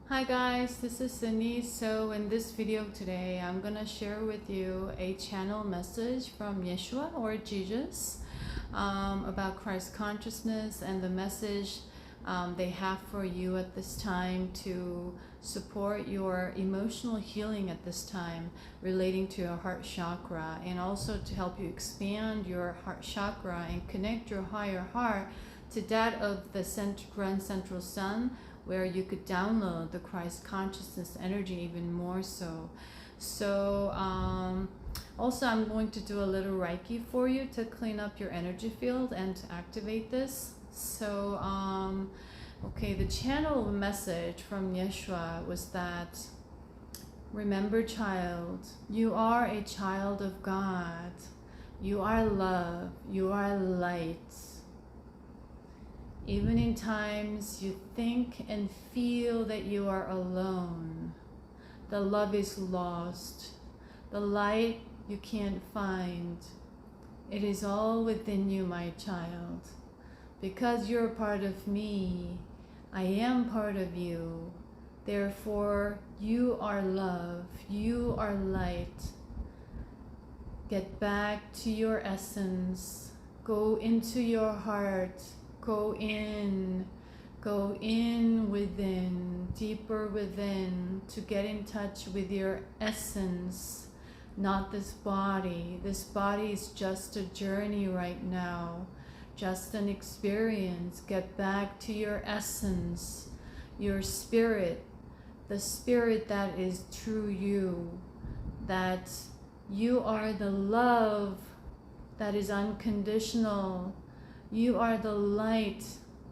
Hi guys, this is Sidney. So in this video today, I'm gonna share with you a channel message from Yeshua or Jesus about Christ consciousness and the message they have for you at this time to support your emotional healing at this time relating to your heart chakra, and also to help you expand your heart chakra and connect your higher heart to that of the grand central sun, where you could download the Christ consciousness energy even more so. Also I'm going to do a little Reiki for you to clean up your energy field and to activate this. Okay, the channel message from Yeshua was that, remember child, you are a child of God. You are love. You are light. Even in times you think and feel that you are alone, the love is lost, the light you can't find, it is all within you, my child. Because you're part of me, I am part of you. Therefore, you are love, you are light. Get back to your essence. Go into your heart. Go in within, deeper within, to get in touch with your essence, not this body. This body is just a journey right now, just an experience. Get back to your essence, your spirit, the spirit that is true you, that you are the love that is unconditional. You are the light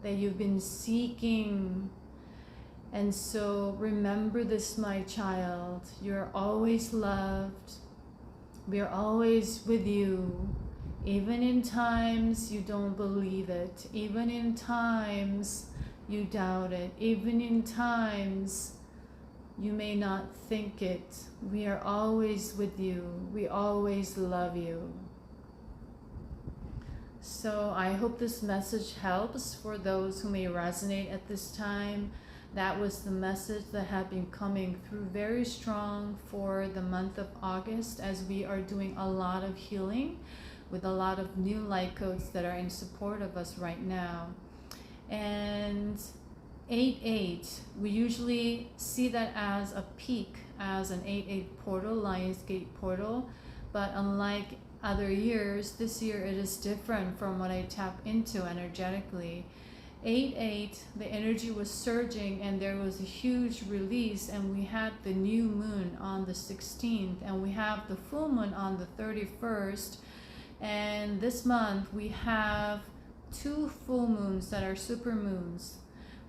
that you've been seeking. And so remember this, my child. You're always loved. We are always with you. Even in times you don't believe it. Even in times you doubt it. Even in times you may not think it. We are always with you. We always love you. So I hope this message helps for those who may resonate at this time. That was the message that had been coming through very strong for the month of August, as we are doing a lot of healing with a lot of new light codes that are in support of us right now. And 8-8, we usually see that as a peak, as an 8-8 portal, Lionsgate portal, but unlike other years, this year it is different from what I tap into energetically. 8-8, the energy was surging and there was a huge release, and we had the new moon on the 16th and we have the full moon on the 31st, and this month we have 2 full moons that are super moons,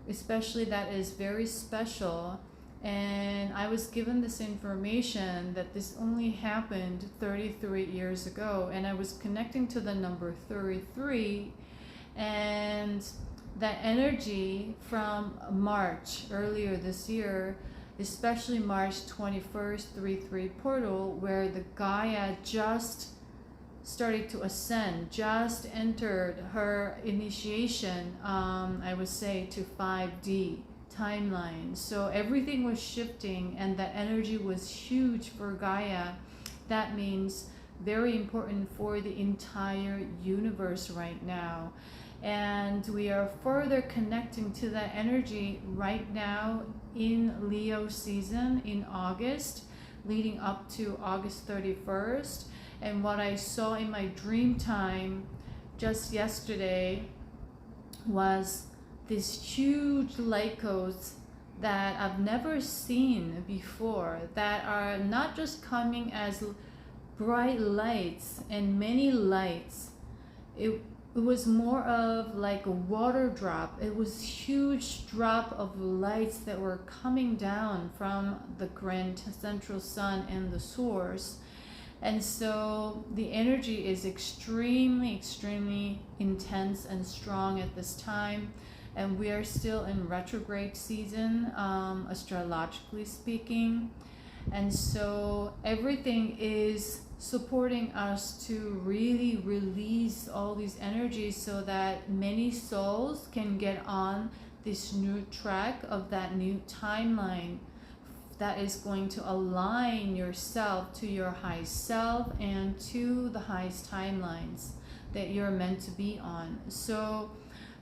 especially that is very special. And I was given this information that this only happened 33 years ago, and I was connecting to the number 33, and that energy from March earlier this year, especially March 21st, 3-3 portal, where the Gaia just started to ascend, just entered her initiation, I would say, to 5D timeline. So everything was shifting, and that energy was huge for Gaia. That means very important for the entire universe right now. And we are further connecting to that energy right now in Leo season in August, leading up to August 31st. And what I saw in my dream time just yesterday was these huge light codes that I've never seen before, that are not just coming as bright lights and many lights. It was more of like a water drop. It was huge drop of lights that were coming down from the grand central sun and the source. And so the energy is extremely, extremely intense and strong at this time. And we are still in retrograde season, astrologically speaking. And so everything is supporting us to really release all these energies so that many souls can get on this new track of that new timeline that is going to align yourself to your highest self and to the highest timelines that you're meant to be on. So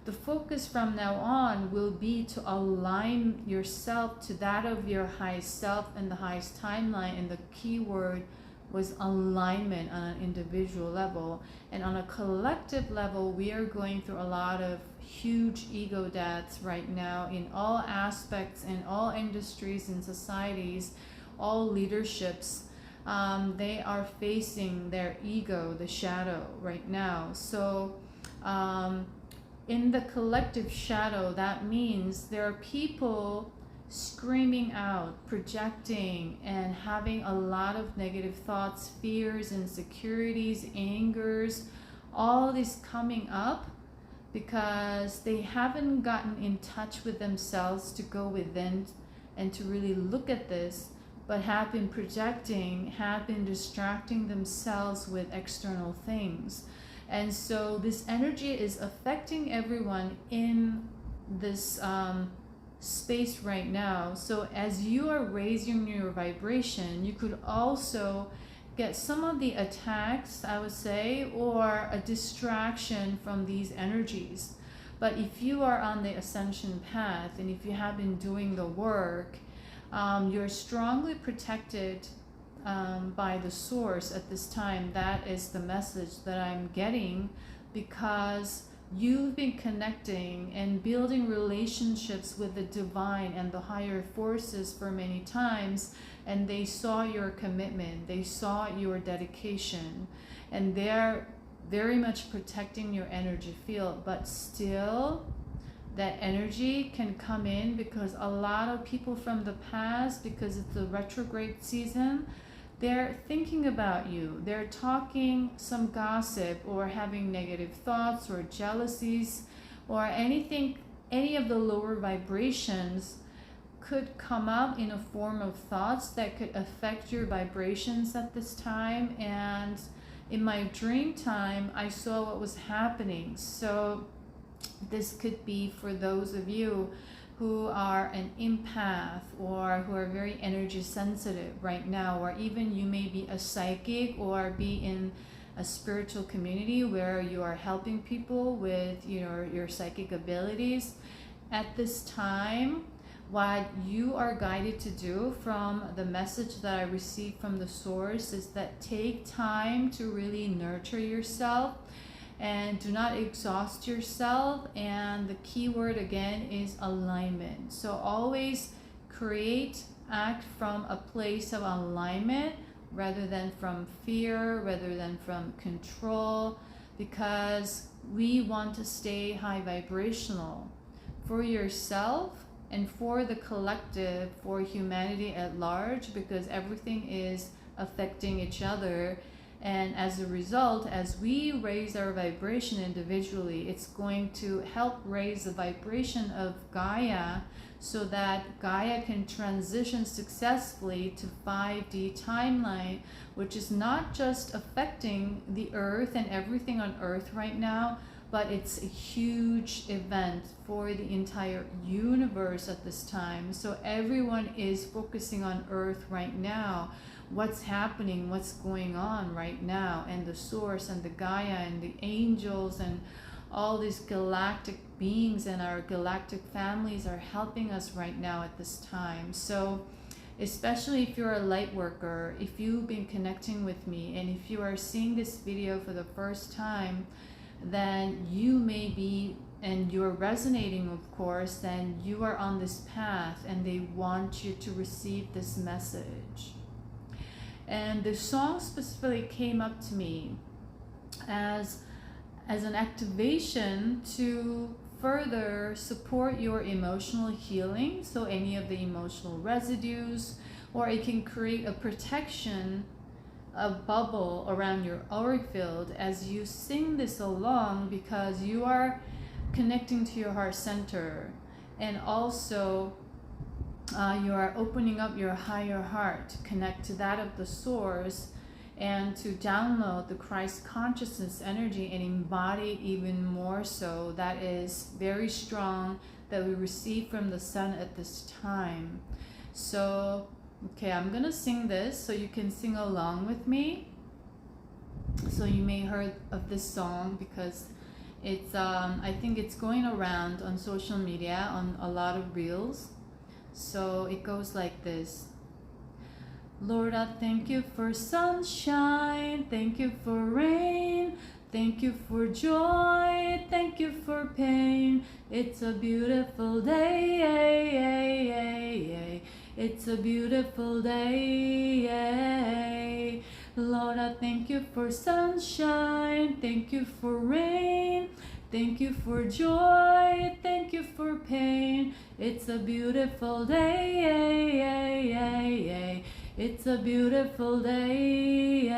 the focus from now on will be to align yourself to that of your highest self and the highest timeline. And the key word was alignment on an individual level. And on a collective level, we are going through a lot of huge ego deaths right now in all aspects, in all industries and societies, all leaderships. They are facing their ego, the shadow, right now. So in the collective shadow, that means there are people screaming out, projecting, and having a lot of negative thoughts, fears, insecurities, angers, all this coming up because they haven't gotten in touch with themselves to go within and to really look at this, but have been projecting, have been distracting themselves with external things. And so this energy is affecting everyone in this space right now. So as you are raising your vibration, you could also get some of the attacks, I would say, or a distraction from these energies. But if you are on the ascension path and if you have been doing the work, you're strongly protected by the source at this time. That is the message that I'm getting, because you've been connecting and building relationships with the divine and the higher forces for many times, and they saw your commitment, they saw your dedication, and they're very much protecting your energy field. But still, that energy can come in because a lot of people from the past, because it's the retrograde season, they're thinking about you. They're talking some gossip or having negative thoughts or jealousies or anything, any of the lower vibrations could come out in a form of thoughts that could affect your vibrations at this time. And in my dream time, I saw what was happening. So this could be for those of you who are an empath or who are very energy sensitive right now, or even you may be a psychic or be in a spiritual community where you are helping people with your psychic abilities. At this time, what you are guided to do from the message that I received from the source is that take time to really nurture yourself and do not exhaust yourself. And the key word again is alignment. So always act from a place of alignment rather than from fear, rather than from control, because we want to stay high vibrational for yourself and for the collective, for humanity at large, because everything is affecting each other. And as a result, as we raise our vibration individually, it's going to help raise the vibration of Gaia so that Gaia can transition successfully to 5D timeline, which is not just affecting the Earth and everything on Earth right now, but it's a huge event for the entire universe at this time. So everyone is focusing on Earth right now. What's happening, what's going on right now, and the source and the Gaia and the angels and all these galactic beings and our galactic families are helping us right now at this time. So especially if you're a light worker, if you've been connecting with me, and if you are seeing this video for the first time, then you may be, and you're resonating, of course, then you are on this path and they want you to receive this message. And the song specifically came up to me as an activation to further support your emotional healing. So any of the emotional residues, or it can create a protection, a bubble around your auric field as you sing this along, because you are connecting to your heart center, and also you are opening up your higher heart to connect to that of the source and to download the Christ consciousness energy and embody it even more so. That is very strong. that we receive from the sun at this time. So, okay, I'm gonna sing this so you can sing along with me. So you may heard of this song because it's I think it's going around on social media on a lot of reels. So it goes like this. Lord, I thank you for sunshine, thank you for rain, thank you for joy, thank you for pain. It's a beautiful day, it's a beautiful day. Lord, I thank you for sunshine, thank you for rain, thank you for joy, thank you for pain. It's a beautiful day, it's a beautiful day.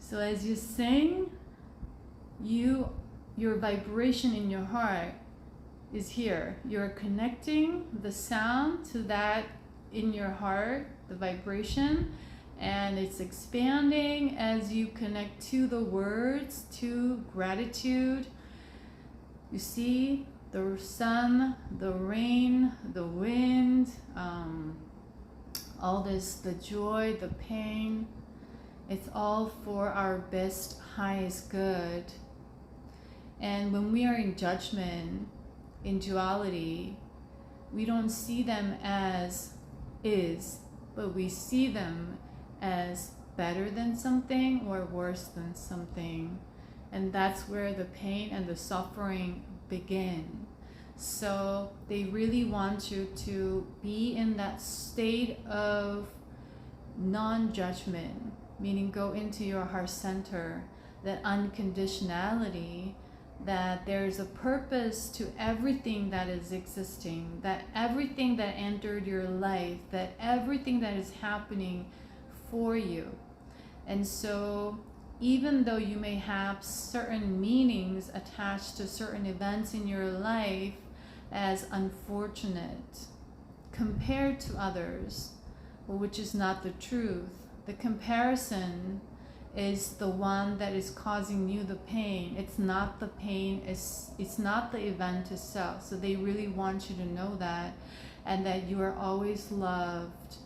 So as you sing, your vibration in your heart is here. You're connecting the sound to that in your heart, the vibration, and it's expanding as you connect to the words, to gratitude. You see the sun, the rain, the wind, all this, the joy, the pain. It's all for our best, highest good. And when we are in judgment, in duality, we don't see them as is, but we see them as better than something or worse than something. And that's where the pain and the suffering begin. So they really want you to be in that state of non-judgment, meaning go into your heart center, that unconditionality, that there's a purpose to everything that is existing, that everything that entered your life, that everything that is happening for you. And so even though you may have certain meanings attached to certain events in your life as unfortunate compared to others, which is not the truth, the comparison is the one that is causing you the pain. It's not the pain, it's not the event itself. So they really want you to know that, and that you are always loved.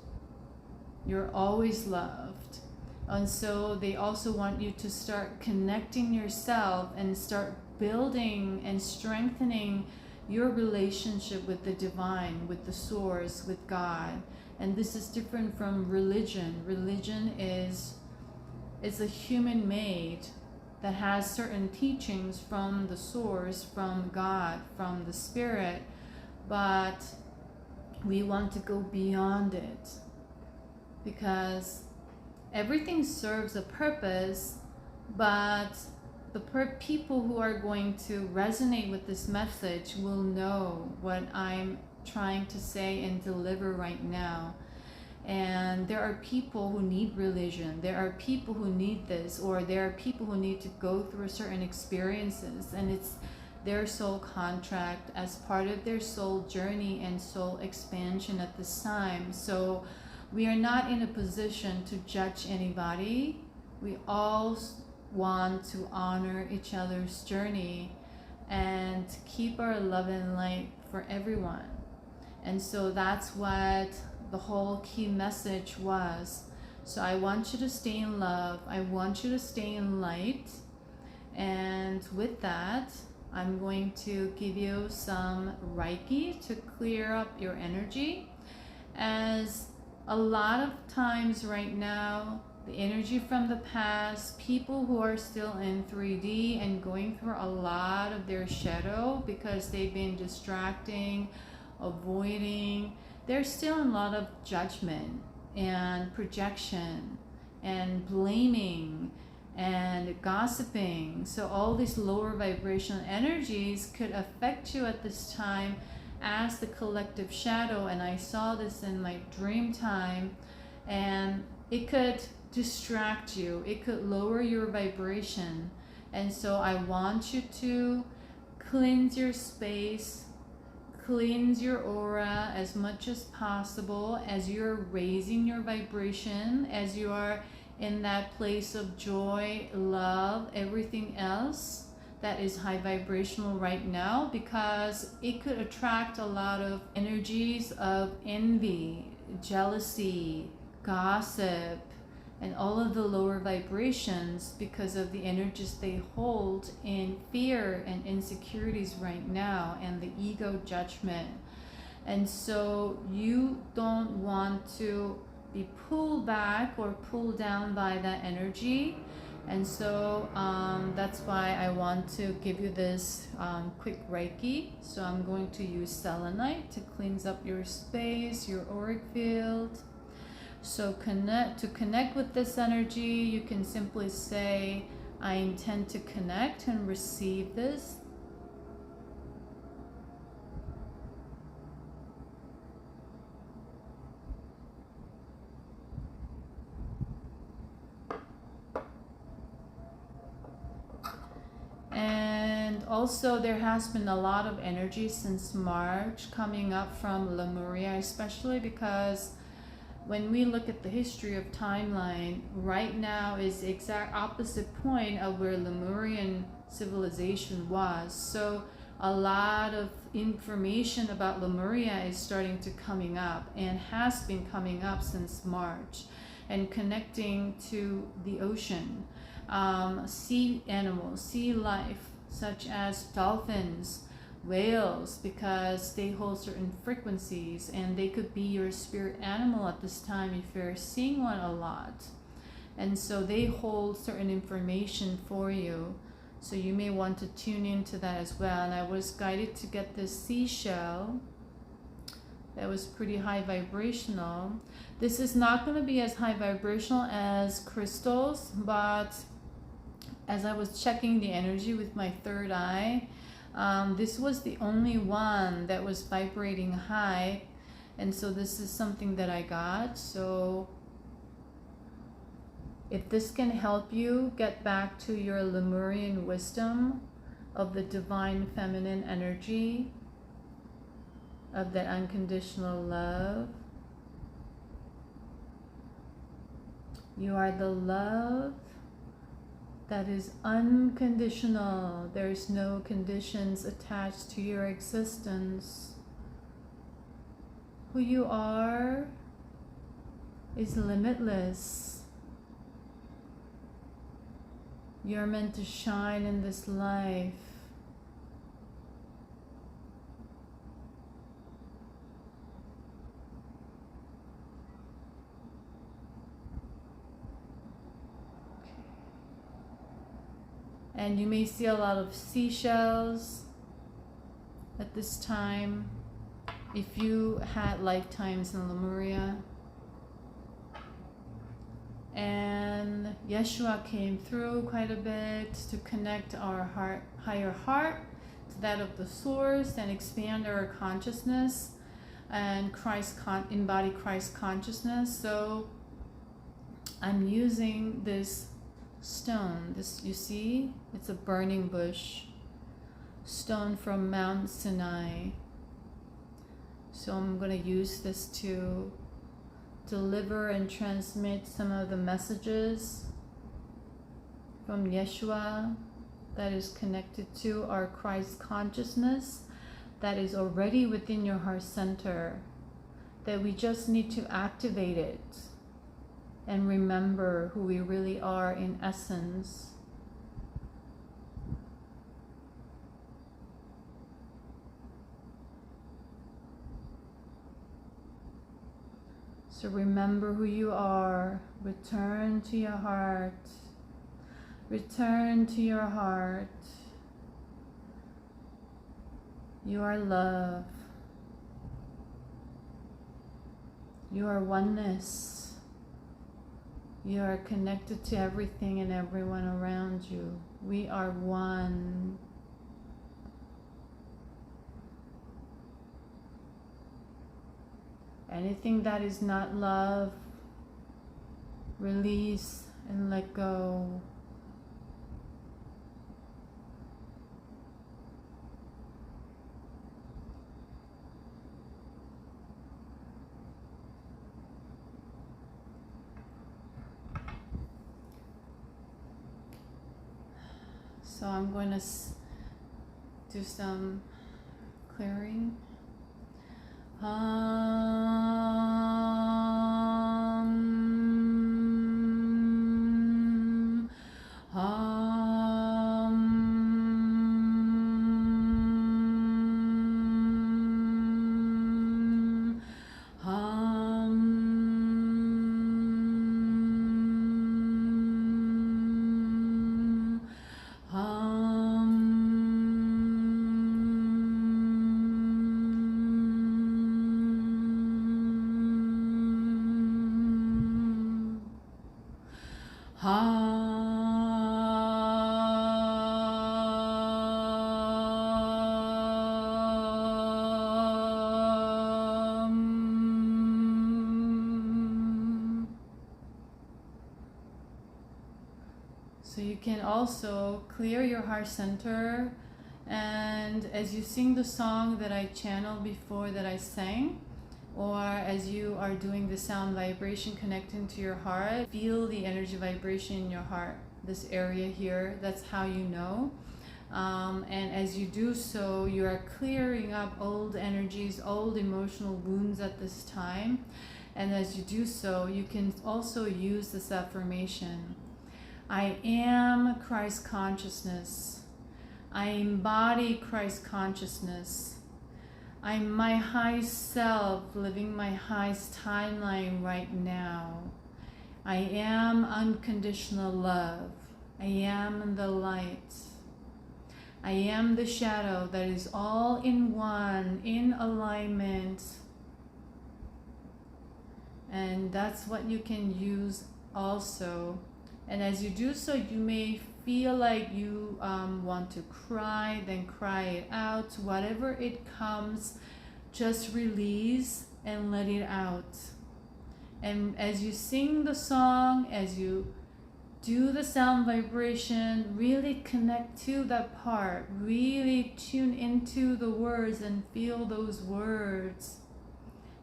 You're always loved. And so they also want you to start connecting yourself and start building and strengthening your relationship with the divine, with the source, with God. And this is different from religion. Religion is a human made that has certain teachings from the source, from God, from the spirit, but we want to go beyond it because everything serves a purpose, but the people who are going to resonate with this message will know what I'm trying to say and deliver right now. And there are people who need religion, there are people who need this, or there are people who need to go through certain experiences, and it's their soul contract as part of their soul journey and soul expansion at this time. So we are not in a position to judge anybody. We all want to honor each other's journey and keep our love and light for everyone. And so that's what the whole key message was. So I want you to stay in love. I want you to stay in light. And with that, I'm going to give you some Reiki to clear up your energy. As a lot of times right now, the energy from the past, people who are still in 3D and going through a lot of their shadow because they've been distracting, avoiding, there's still a lot of judgment and projection and blaming and gossiping. So all these lower vibrational energies could affect you at this time as the collective shadow. And I saw this in my dream time, and it could distract you, it could lower your vibration. And so I want you to cleanse your space, cleanse your aura as much as possible as you're raising your vibration, as you are in that place of joy, love, everything else that is high vibrational right now, because it could attract a lot of energies of envy, jealousy, gossip, and all of the lower vibrations, because of the energies they hold in fear and insecurities right now, and the ego judgment. And so you don't want to be pulled back or pulled down by that energy. And so that's why I want to give you this quick Reiki. So I'm going to use selenite to cleanse up your space, your auric field. So to connect with this energy, you can simply say, I intend to connect and receive this. And also there has been a lot of energy since March coming up from Lemuria, especially because when we look at the history of timeline, right now is the exact opposite point of where Lemurian civilization was. So a lot of information about Lemuria is starting to coming up, and has been coming up since March, and connecting to the ocean. Sea animals, sea life, such as dolphins, whales, because they hold certain frequencies, and they could be your spirit animal at this time if you're seeing one a lot. And so they hold certain information for you. So you may want to tune into that as well. And I was guided to get this seashell that was pretty high vibrational. This is not going to be as high vibrational as crystals, but as I was checking the energy with my third eye, this was the only one that was vibrating high. And so this is something that I got. So if this can help you get back to your Lemurian wisdom of the divine feminine energy, of that unconditional love, you are the love that is unconditional. There's no conditions attached to your existence. Who you are is limitless. You're meant to shine in this life. And you may see a lot of seashells at this time if you had lifetimes in Lemuria. And Yeshua came through quite a bit to connect our higher heart to that of the source, and expand our consciousness and embody Christ consciousness. So I'm using this stone. This, you see, it's a burning bush stone from Mount Sinai. So I'm going to use this to deliver and transmit some of the messages from Yeshua that is connected to our Christ consciousness that is already within your heart center, that we just need to activate it and remember who we really are in essence. So remember who you are. Return to your heart. Return to your heart. You are love. You are oneness. You are connected to everything and everyone around you. We are one. Anything that is not love, release and let go. So I'm going to do some clearing. So you can also clear your heart center, and as you sing the song that I channeled before that I sang, or as you are doing the sound vibration connecting to your heart, feel the energy vibration in your heart, this area here. That's how you know. And as you do so, you are clearing up old energies, old emotional wounds at this time. And as you do so, you can also use this affirmation. I am Christ consciousness. I embody Christ consciousness. I'm my highest self, living my highest timeline right now. I am unconditional love. I am the light. I am the shadow that is all in one, in alignment. And that's what you can use also. And as you do so, you may feel like you want to cry, then cry it out. Whatever it comes, just release and let it out. And as you sing the song, as you do the sound vibration, really connect to that part. Really tune into the words and feel those words.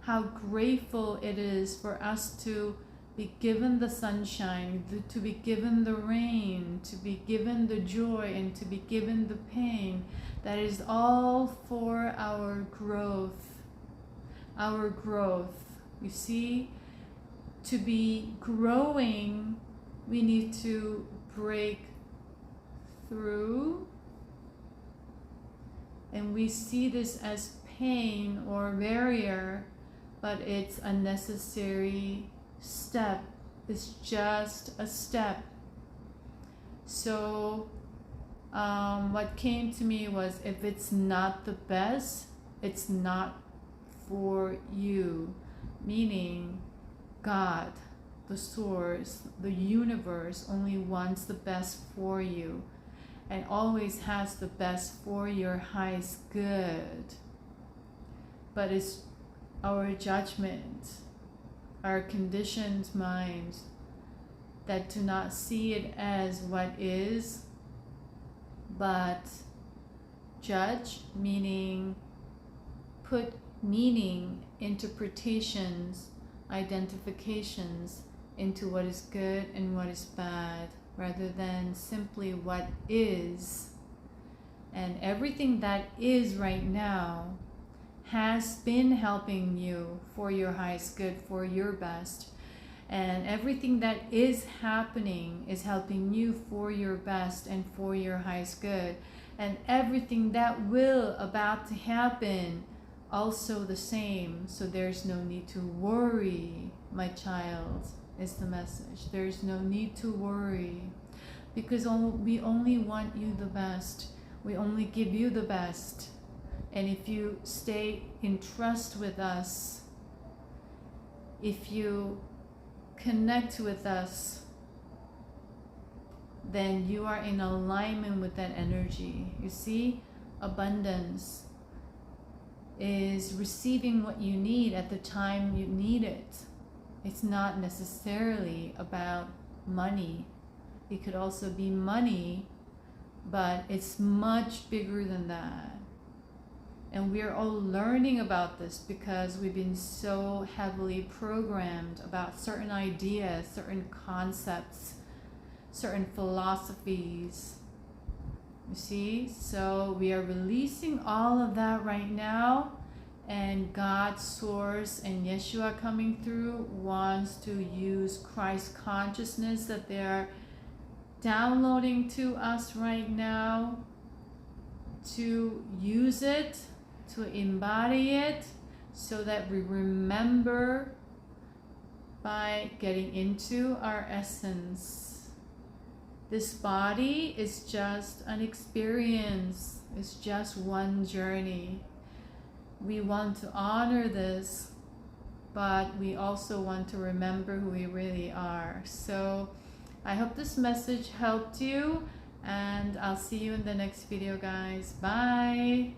How grateful it is for us to be given the sunshine, to be given the rain, to be given the joy, and to be given the pain. That is all for our growth. Our growth. You see, to be growing, we need to break through. And we see this as pain or barrier, but it's a necessary step. Is just a step. So what came to me was, if it's not the best, it's not for you. Meaning God, the source, the universe only wants the best for you and always has the best for your highest good. But it's our judgment, our conditioned mind, that do not see it as what is, but judge, meaning put meaning, interpretations, identifications into what is good and what is bad, rather than simply what is. And everything that is right now has been helping you for your highest good, for your best. And everything that is happening is helping you for your best and for your highest good. And everything that will about to happen, also the same. So there's no need to worry, my child, is the message. There's no need to worry, because we only want you the best. We only give you the best. And if you stay in trust with us, if you connect with us, then you are in alignment with that energy. You see, abundance is receiving what you need at the time you need it. It's not necessarily about money. It could also be money, but it's much bigger than that. And we're all learning about this because we've been so heavily programmed about certain ideas, certain concepts, certain philosophies. You see? So we are releasing all of that right now. And God's source and Yeshua coming through wants to use Christ consciousness that they are downloading to us right now, to use it, to embody it, so that we remember by getting into our essence. This body is just an experience. It's just one journey. We want to honor this, but we also want to remember who we really are. So I hope this message helped you, and I'll see you in the next video, guys. Bye.